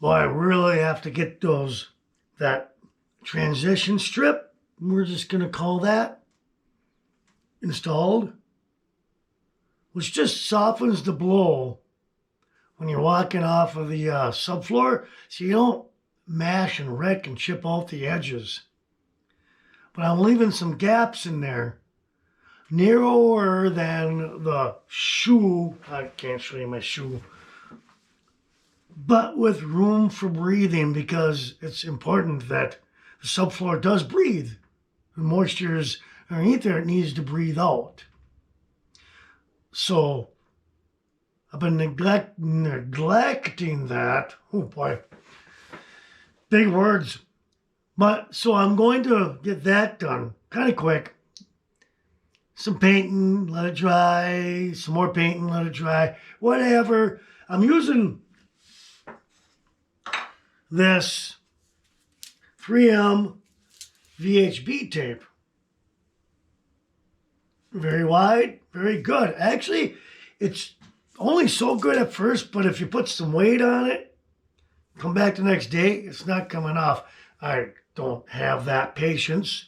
Boy, I really have to get that transition strip, we're just going to call that, installed, which just softens the blow when you're walking off of the subfloor, so you don't mash and wreck and chip off the edges. But I'm leaving some gaps in there, narrower than the shoe. I can't show you my shoe. But with room for breathing, because it's important that the subfloor does breathe. The moisture is underneath there, it needs to breathe out. So I've been neglecting that. Oh boy, big words. But so I'm going to get that done kind of quick. Some painting, let it dry. Some more painting, let it dry. Whatever. I'm using this 3M VHB tape. Very wide, very good. Actually, it's only so good at first, but if you put some weight on it, come back the next day, it's not coming off. I don't have that patience.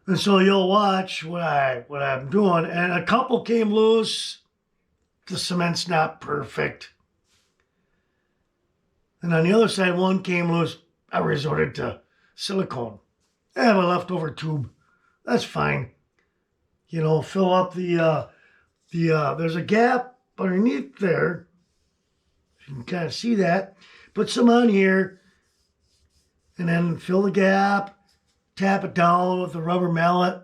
And so you'll watch what I'm doing. And a couple came loose. The cement's not perfect. And on the other side, one came loose. I resorted to silicone. I have a leftover tube. That's fine. You know, fill up there's a gap underneath there. You can kind of see that. Put some on here and then fill the gap. Tap it down with the rubber mallet.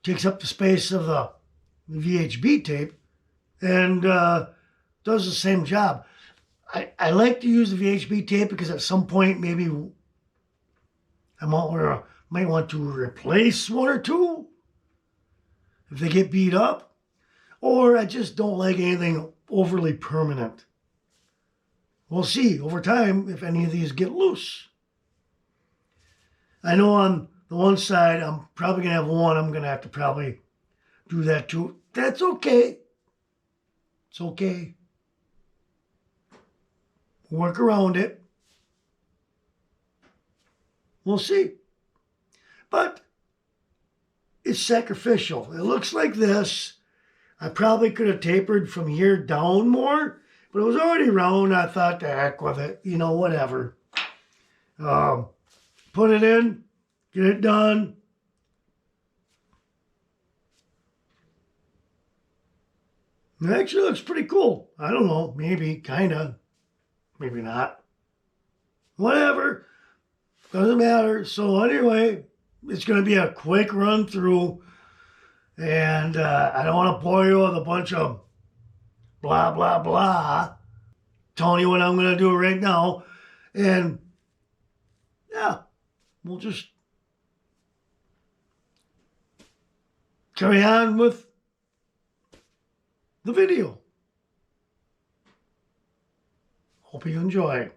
Takes up the space of the VHB tape and does the same job. I like to use the VHB tape because at some point maybe I might want to replace one or two if they get beat up, or I just don't like anything overly permanent. We'll see over time if any of these get loose. I know on the one side I'm probably going to have one. I'm going to have to probably do that too. That's okay. It's okay. Work around it. We'll see. But it's sacrificial. It looks like this. I probably could have tapered from here down more, but it was already round. I thought, to heck with it. You know, whatever. Put it in. Get it done. It actually looks pretty cool. I don't know. Maybe. Kind of. Maybe not. Whatever. Doesn't matter. So anyway, it's going to be a quick run through. And I don't want to bore you with a bunch of blah, blah, blah. Telling you what I'm going to do right now. And yeah, we'll just carry on with the video. Hope you enjoy.